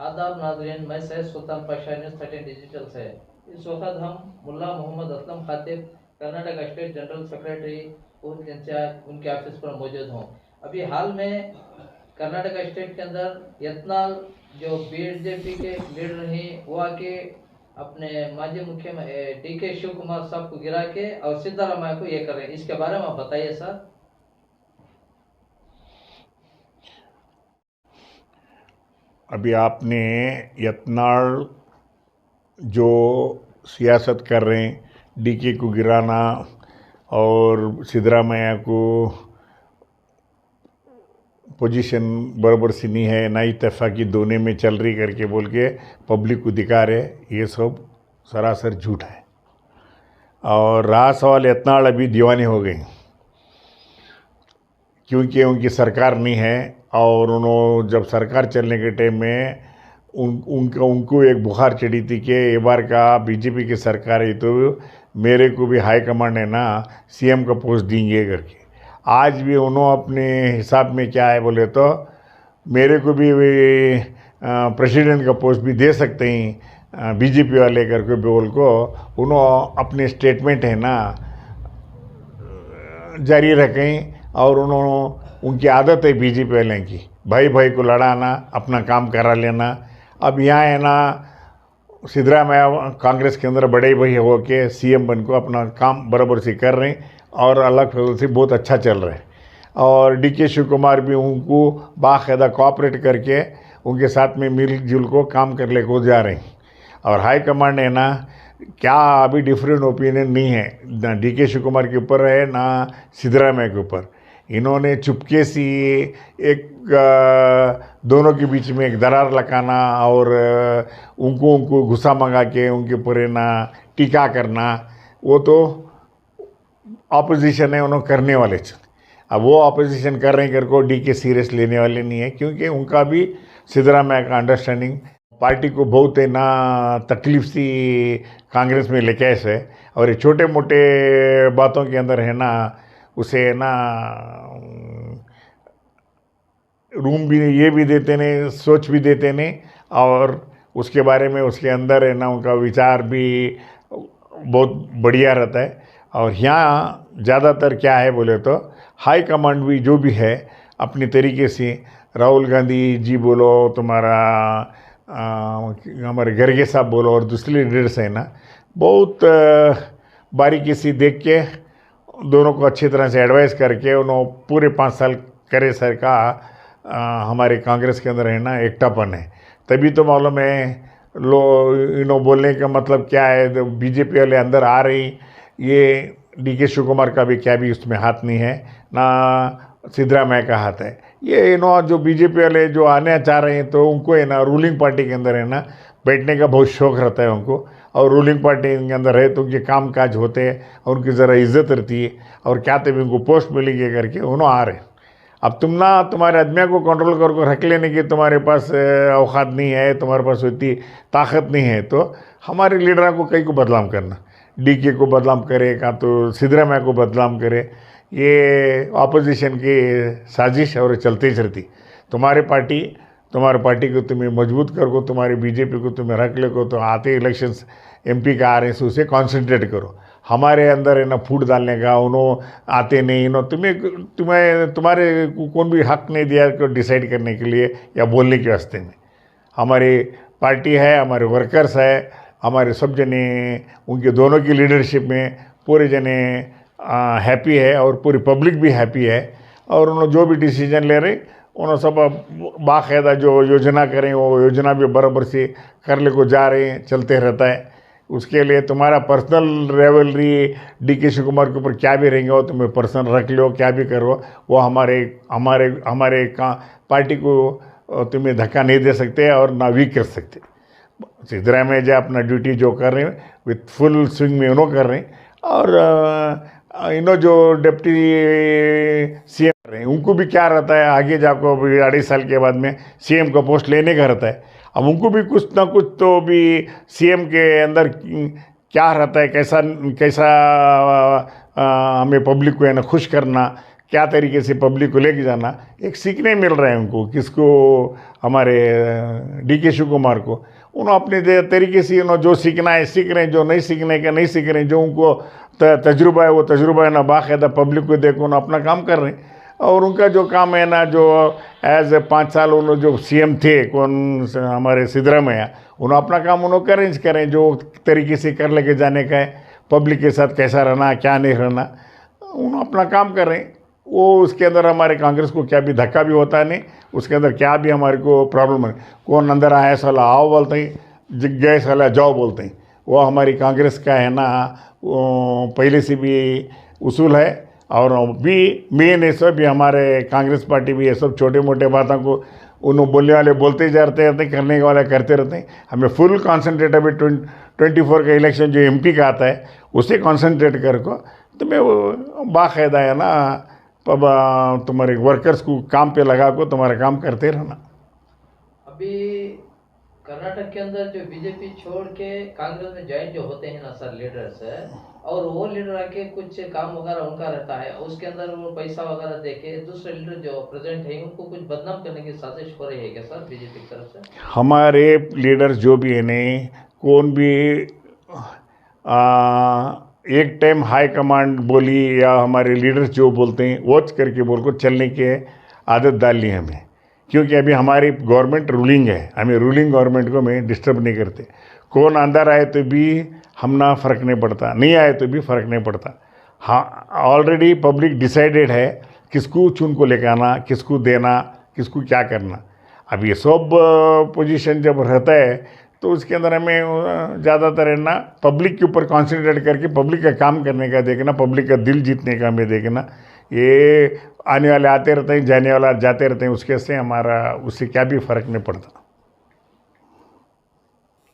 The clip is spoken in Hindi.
आदाब नाज़रीन, मैं सैयद सुल्तान पाशा, न्यूज़ 13 डिजिटल से। इस वक्त हम मुल्ला Mohammad Aslam खातिब, Karnataka state general secretary उनके ऑफिस पर मौजूद हूँ। अभी हाल में कर्नाटक स्टेट के अंदर यत्नाल जो बीजेपी के लीडर हैं वो आके अपने माजी मुख्यमंत्री DK शिव कुमार साहब को गिरा के और सिद्धारामैया को ये कर रहे हैं। इसके बारे में आप बताइए सर। अभी आपने यत्नाल जो सियासत कर रहे हैं, DK को गिराना और सिद्धरामैया को पोजीशन बराबर सी नहीं है, ना इत्तेफाकी दोनों में चल रही करके बोल के पब्लिक को दिखा रहे, ये सब सरासर झूठ है। और रहा सवाल यत्नाल अभी दीवाने हो गए क्योंकि उनकी सरकार नहीं है, और उन्होंने जब सरकार चलने के टाइम में उनको एक बुखार चढ़ी थी कि ये बार का बीजेपी की सरकार है तो मेरे को भी हाई कमांड है ना CM का पोस्ट देंगे करके। आज भी उन्होंने अपने हिसाब में क्या है बोले तो मेरे को भी प्रेसिडेंट का पोस्ट भी दे सकते हैं बीजेपी वाले करके बोल को उन्होंने अपने स्टेटमेंट है ना जारी रखें। और उन्होंने उनकी आदत है बीजेपी वाले की भाई भाई को लड़ाना, अपना काम करा लेना। अब यहाँ है ना सिद्धरामैया कांग्रेस के अंदर बड़े भाई हो के CM बन को अपना काम बराबर से कर रहे हैं और अलग फजल से बहुत अच्छा चल रहा है। और DK शिव कुमार भी उनको बाकायदा कोऑपरेट करके उनके साथ में मिलजुल को काम कर ले को जा रहे हैं। और हाई कमांड है ना क्या अभी डिफरेंट ओपिनियन नहीं है, ना DK शिव कुमार के ऊपर है ना सिद्धरामैया के ऊपर। इन्होंने चुपके से एक दोनों के बीच में एक दरार लगाना और उनको गुस्सा मंगा के उनके ऊपर ना टीका करना, वो तो ऑपोजिशन है, उन्होंने करने वाले। अब वो ऑपोजिशन कर रहे हैं करको DK सीरियस लेने वाले नहीं है क्योंकि उनका भी सिद्धरामैया का अंडरस्टैंडिंग पार्टी को बहुत है ना तकलीफ सी कांग्रेस में लेके है। और ये छोटे मोटे बातों के अंदर है ना उसे ना रूम भी ये भी देते नहीं, सोच भी देते नहीं, और उसके बारे में उसके अंदर है ना उनका विचार भी बहुत बढ़िया रहता है। और यहाँ ज़्यादातर क्या है बोले तो हाई कमांड भी जो भी है अपनी तरीके से राहुल गांधी जी बोलो, तुम्हारा हमारे खड़गे साहब बोलो और दूसरे लीडर्स है ना बहुत बारीकी से देख के दोनों को अच्छी तरह से एडवाइस करके उन्होंने पूरे 5 साल करे सर का हमारे कांग्रेस के अंदर है ना एकटापन है। तभी तो मालूम है इन्हों बोलने का मतलब क्या है, बीजेपी वाले अंदर आ रही, ये DK शिव कुमार का भी क्या भी उसमें हाथ नहीं है ना सिद्धरामैया का हाथ है। ये इन्हों जो बीजेपी वाले जो आने चाह रहे हैं तो उनको है ना रूलिंग पार्टी के अंदर है ना बैठने का बहुत शौक रहता है उनको, और रूलिंग पार्टी के अंदर है तो उनके काम काज होते हैं और उनकी ज़रा इज्जत रहती है और क्या तभी उनको पोस्ट मिलेगी करके उन्होंने आ रहे। अब तुम ना तुम्हारे आदमियों को कंट्रोल करके रख लेने की तुम्हारे पास औकात नहीं है, तुम्हारे पास उतनी ताकत नहीं है, तो हमारे लीडरों को कई को बदनाम करना, DK को बदनाम करे का तो सिद्धरामैया को बदनाम करे, ये ऑपोजिशन की साजिश और चलती चलती। तुम्हारे पार्टी को तुम्हें मजबूत करो, तुम्हारी बीजेपी को तुम्हें रख ले को, तो आते इलेक्शंस MP का आ रहे हैं उसे कॉन्सेंट्रेट करो। हमारे अंदर है ना फूट डालने का उन्होंने आते नहीं, तुम्हारे कौन भी हक नहीं दिया को डिसाइड करने के लिए या बोलने के वास्ते में। हमारी पार्टी है, हमारे वर्कर्स है, हमारे सब जने उनके दोनों की लीडरशिप में पूरे जने हैप्पी है और पूरी पब्लिक भी हैप्पी है। और उन्होंने जो भी डिसीजन ले रहे उन्होंने सब बाकायदा जो योजना करें वो योजना भी बराबर से कर ले को जा रहे हैं, चलते रहता है। उसके लिए तुम्हारा personal rivalry DK Shiva Kumar के ऊपर क्या भी रहेंगे वो तुम्हें पर्सनल रख लो, क्या भी करो, वो हमारे पार्टी को तुम्हें धक्का नहीं दे सकते और ना वीक कर सकते। सिद्धरामैया जी अपना ड्यूटी जो कर रहे हैं विथ फुल स्विंग में उन्होंने कर रहे हैं, और इन्हों जो डिप्टी CM कर रहे हैं उनको भी क्या रहता है आगे जाको 2.5 साल के बाद में CM का पोस्ट लेने का रहता है। अब उनको भी कुछ ना कुछ तो भी CM के अंदर क्या रहता है, कैसा हमें पब्लिक को है ना खुश करना, क्या तरीके से पब्लिक को लेके जाना, एक सीखने मिल रहा है उनको। किसको, हमारे DK शिव कुमार को, उन्होंने अपने तरीके से उन्होंने जो सीखना है सीख रहे हैं, जो नहीं सीखने का नहीं सीख रहे हैं, जो उनको तजुर्बा है वो तजुर्बा है ना, बाकायदा पब्लिक को देखो ना अपना काम कर रहे हैं। और उनका जो काम है ना, जो एज 5 साल उन्होंने जो CM थे, कौन हमारे सिद्धरामैया, उन्होंने अपना काम उन्होंने अरेंज करें, जो तरीके से कर लेके जाने का है, पब्लिक के साथ कैसा रहना क्या नहीं रहना, उन्होंने अपना काम कर रहे हैं। वो उसके अंदर हमारे कांग्रेस को क्या भी धक्का भी होता नहीं, उसके अंदर क्या भी हमारे को प्रॉब्लम है। कौन अंदर आया साला आओ बोलते हैं, गए साला जाओ बोलते हैं। वो हमारी कांग्रेस का है ना, वो पहले से भी उसूल है। और भी मेन है सब भी हमारे कांग्रेस पार्टी भी ये सब छोटे मोटे बातों को उन्होंने बोलने वाले बोलते जाते रहते हैं, करने वाले करते रहते हैं। हमें फुल कॉन्सेंट्रेट अभी 24 का इलेक्शन जो MP का आता है उसे कॉन्सेंट्रेट कर को, तो मैं वो बाकायदा है ना तुम्हारे वर्कर्स को काम पे लगा को तुम्हारा काम करते रहना। अभी कर्नाटक के अंदर जो बीजेपी छोड़ के कांग्रेस में ज्वाइन जो होते हैं ना सर लीडर्स है, और वो लीडर आके कुछ काम वगैरह उनका रहता है, उसके अंदर वो पैसा वगैरह देके दूसरे लीडर जो प्रेजेंट है उनको कुछ बदनाम करने की साजिश हो रही है क्या सर बीजेपी की तरफ से? हमारे लीडर्स जो भी है नहीं, कौन भी एक टाइम हाई कमांड बोली या हमारे लीडर्स जो बोलते हैं वॉच करके बोल को चलने की आदत डालनी है हमें। क्योंकि अभी हमारी गवर्नमेंट रूलिंग है, हमें रूलिंग गवर्नमेंट को मैं डिस्टर्ब नहीं करते। कौन अंदर आए तो भी हम ना फ़र्क नहीं पड़ता, नहीं आए तो भी फ़र्क नहीं पड़ता। हाँ, ऑलरेडी पब्लिक डिसाइडेड है किसको चुन को लेकर आना, किसको देना, किसको क्या करना। अब ये सब पोजीशन जब रहता है तो उसके अंदर हमें ज़्यादातर है ना पब्लिक के ऊपर कॉन्सेंट्रेट करके पब्लिक का काम करने का देखना, पब्लिक का दिल जीतने का हमें देखना। ये आने वाले आते रहते हैं, जाने वाले जाते रहते हैं, उसके से हमारा उससे क्या भी फ़र्क नहीं पड़ता।